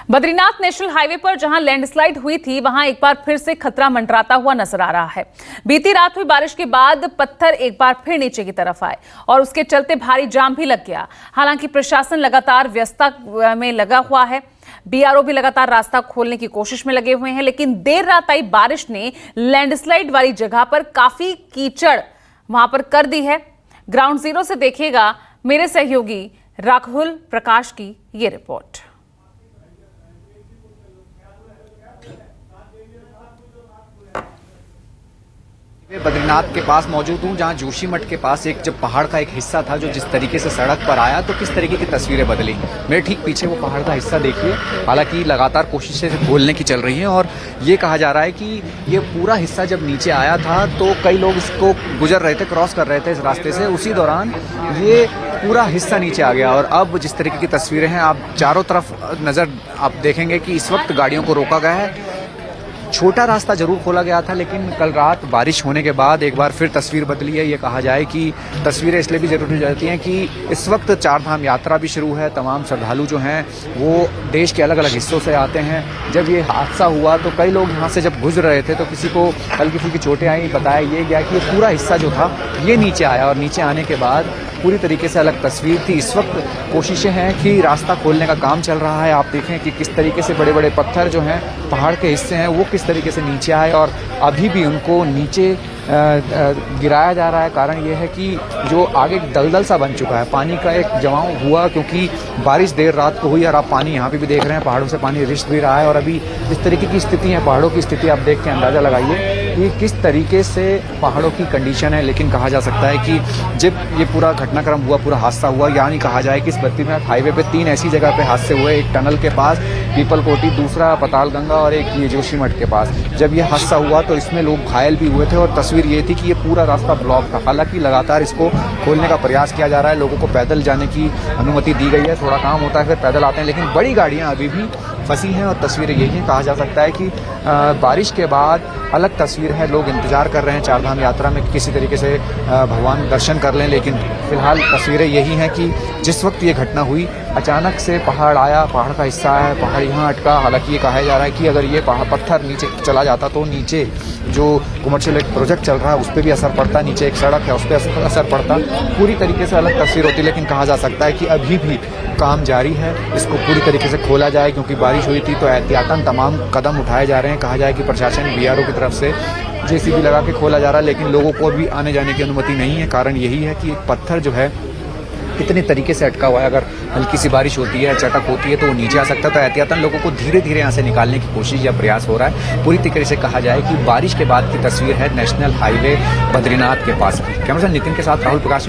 Badrinath national highway पर जहां landslide हुई थी वहां एक बार फिर से खतरा मंडराता हुआ नजर आ रहा है। बीती रात हुई बारिश के बाद पत्थर एक बार फिर नीचे की तरफ आए और उसके चलते भारी जाम भी लग गया। हालांकि प्रशासन लगातार व्यस्तता में लगा हुआ है। बीआरओ भी लगातार रास्ता खोलने की कोशिश में लगे हुए हैं, लेकिन देर रात आई बारिश ने लैंडस्लाइड वाली जगह पर काफी कीचड़ वहां पर कर दी है। ग्राउंड जीरो से देखिएगा मेरे सहयोगी राघुल प्रकाश की ये रिपोर्ट। बद्रीनाथ के पास मौजूद हूँ, जहाँ जोशीमठ के पास एक जब पहाड़ का एक हिस्सा था जो जिस तरीके से सड़क पर आया तो किस तरीके की तस्वीरें बदली। मेरे ठीक पीछे वो पहाड़ का हिस्सा देखिए। हालांकि लगातार कोशिशें खोलने की चल रही हैं और ये कहा जा रहा है कि ये पूरा हिस्सा जब नीचे आया था तो कई लोग इसको गुजर रहे थे, क्रॉस कर रहे थे इस रास्ते से, उसी दौरान ये पूरा हिस्सा नीचे आ गया। और अब जिस तरीके की तस्वीरें हैं, आप चारों तरफ नज़र आप देखेंगे कि इस वक्त गाड़ियों को रोका गया है। छोटा रास्ता जरूर खोला गया था, लेकिन कल रात बारिश होने के बाद एक बार फिर तस्वीर बदली है। ये कहा जाए कि तस्वीरें इसलिए भी जरूरी हो जाती हैं कि इस वक्त चारधाम यात्रा भी शुरू है। तमाम श्रद्धालु जो हैं वो देश के अलग अलग हिस्सों से आते हैं। जब ये हादसा हुआ तो कई लोग यहाँ से जब गुजर रहे थे तो किसी को हल्की फुल्की चोटें आई। बताया ये गया कि ये पूरा हिस्सा जो था ये नीचे आया और नीचे आने के बाद पूरी तरीके से अलग तस्वीर थी। इस वक्त कोशिशें हैं कि रास्ता खोलने का काम चल रहा है। आप देखें कि किस तरीके से बड़े बड़े पत्थर जो हैं पहाड़ के हिस्से हैं वो किस तरीके से नीचे आए और अभी भी उनको नीचे गिराया जा रहा है। कारण ये है कि जो आगे दलदल सा बन चुका है, पानी का एक जमाव हुआ क्योंकि बारिश देर रात को हुई और आप पानी यहाँ पे भी देख रहे हैं, पहाड़ों से पानी रिश्त भी रहा है। और अभी जिस तरीके की स्थिति है, पहाड़ों की स्थिति आप देख के अंदाज़ा लगाइए कि किस तरीके से पहाड़ों की कंडीशन है। लेकिन कहा जा सकता है कि जब ये पूरा घटनाक्रम हुआ, पूरा हादसा हुआ, यानी कहा जाए कि इस बद्रीनाथ हाईवे पे 3 ऐसी जगह पे हादसे हुए। एक टनल के पास पीपल कोटी, दूसरा पतालगंगा और एक ये जोशीमठ के पास। जब ये हादसा हुआ तो इसमें लोग घायल भी हुए थे और तस्वीर ये थी कि ये पूरा रास्ता ब्लॉक था। हालांकि लगातार इसको खोलने का प्रयास किया जा रहा है, लोगों को पैदल जाने की अनुमति दी गई है। थोड़ा काम होता है फिर पैदल आते हैं, लेकिन बड़ी गाड़ियाँ अभी भी फंसी हैं और तस्वीरें यही हैं। कहा जा सकता है कि बारिश के बाद अलग तस्वीर है। लोग इंतजार कर रहे हैं चारधाम यात्रा में किसी तरीके से भगवान दर्शन कर लें, लेकिन फिलहाल तस्वीरें यही हैं कि जिस वक्त ये घटना हुई अचानक से पहाड़ आया, पहाड़ का हिस्सा है, पहाड़ यहाँ अटका। हालांकि ये कहा जा रहा है कि अगर ये पत्थर नीचे चला जाता तो नीचे जो कमर्शियल एक प्रोजेक्ट चल रहा है उस पर भी असर पड़ता, नीचे एक सड़क है उस पर असर पड़ता, पूरी तरीके से अलग तस्वीर होती। लेकिन कहा जा सकता है कि अभी भी काम जारी है, इसको पूरी तरीके से खोला जाए क्योंकि बारिश हुई थी तो एहतियातन तमाम कदम उठाए जा रहे हैं। कहा जाए कि प्रशासन बीआरओ की तरफ से जेसीबी लगा के खोला जा रहा है, लेकिन लोगों को भी आने जाने की अनुमति नहीं है। कारण यही है कि पत्थर जो है कितने तरीके से अटका हुआ है। अगर हल्की सी बारिश होती है, चटक होती है तो वो नीचे आ सकता है। तो एहतियातन लोगों को धीरे धीरे यहाँ से निकालने की कोशिश या प्रयास हो रहा है। पूरी तरीके से कहा जाए कि बारिश के बाद की तस्वीर है नेशनल हाईवे बद्रीनाथ के पास की। कैमरा नितिन के साथ राहुल प्रकाश,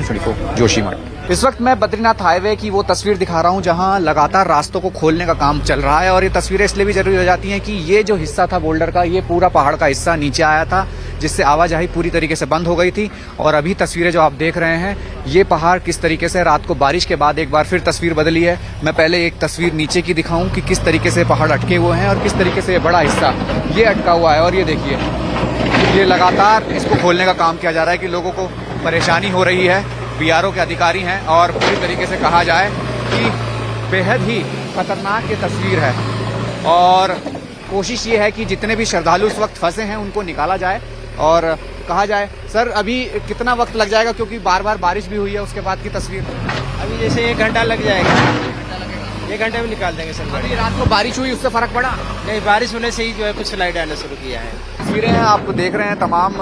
जोशीमठ। इस वक्त मैं बद्रीनाथ हाईवे की वो तस्वीर दिखा रहा हूँ जहाँ लगातार रास्तों को खोलने का काम चल रहा है। और ये तस्वीरें इसलिए भी जरूरी हो जाती हैं कि ये जो हिस्सा था बोल्डर का, ये पूरा पहाड़ का हिस्सा नीचे आया था जिससे आवाजाही पूरी तरीके से बंद हो गई थी। और अभी तस्वीरें जो आप देख रहे हैं ये पहाड़ किस तरीके से रात को बारिश के बाद एक बार फिर तस्वीर बदली है। मैं पहले एक तस्वीर नीचे की दिखाऊं कि किस तरीके से पहाड़ अटके हुए हैं और किस तरीके से बड़ा हिस्सा ये अटका हुआ है। और ये देखिए, ये लगातार इसको खोलने का काम किया जा रहा है कि लोगों को परेशानी हो रही है। बीआरओ के अधिकारी हैं और पूरी तरीके से कहा जाए कि बेहद ही खतरनाक ये तस्वीर है। और कोशिश ये है कि जितने भी श्रद्धालु इस वक्त फंसे हैं उनको निकाला जाए। और कहा जाए सर, अभी कितना वक्त लग जाएगा क्योंकि बार बार बारिश भी हुई है उसके बाद की तस्वीर? अभी जैसे 1 घंटा लग जाएगा, 1 घंटे में निकाल देंगे सर। अभी रात को बारिश हुई उससे फर्क पड़ा? नहीं, बारिश होने से ही जो है कुछ स्लाइड आना शुरू किया है। तस्वीरें हैं आप देख रहे हैं, तमाम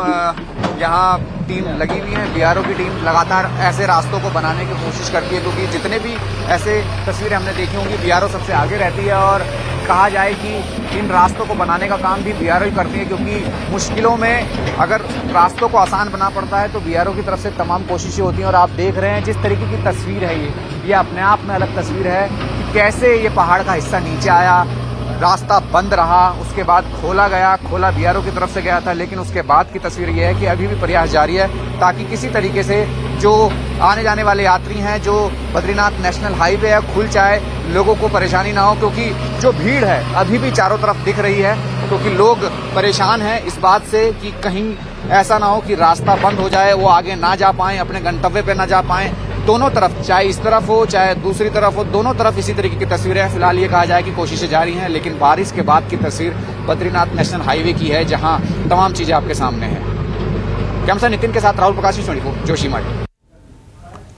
यहाँ टीम लगी हुई है। बीआरओ की टीम लगातार ऐसे रास्तों को बनाने की कोशिश करती है क्योंकि जितने भी ऐसे तस्वीरें हमने देखी होंगी बीआरओ सबसे आगे रहती है। और कहा जाए कि इन रास्तों को बनाने का काम भी बीआरओ ही करती है क्योंकि मुश्किलों में अगर रास्तों को आसान बना पड़ता है तो बीआरओ की तरफ से तमाम कोशिशें होती हैं। और आप देख रहे हैं जिस तरीके की तस्वीर है ये अपने आप में अलग तस्वीर है कि कैसे ये पहाड़ का हिस्सा नीचे आया, रास्ता बंद रहा, उसके बाद खोला गया, खोला बीआरओ की तरफ से गया था। लेकिन उसके बाद की तस्वीर ये है कि अभी भी प्रयास जारी है ताकि किसी तरीके से जो आने जाने वाले यात्री हैं, जो बद्रीनाथ नेशनल हाईवे है, खुल जाए, लोगों को परेशानी ना हो। क्योंकि जो भीड़ है अभी भी चारों तरफ दिख रही है क्योंकि लोग परेशान हैं इस बात से कि कहीं ऐसा ना हो कि रास्ता बंद हो जाए, वो आगे ना जा पाएं, अपने गंतव्य पे ना जा पाएं। दोनों तरफ, चाहे इस तरफ हो चाहे दूसरी तरफ हो, दोनों तरफ इसी तरीके की तस्वीरें हैं। फिलहाल ये कहा जाए कि कोशिशें जारी हैं, लेकिन बारिश के बाद की तस्वीर बद्रीनाथ नेशनल हाईवे की है, जहां तमाम चीजें आपके सामने हैं। कैमरा नितिन के साथ राहुल प्रकाश, 24, जोशीमठ।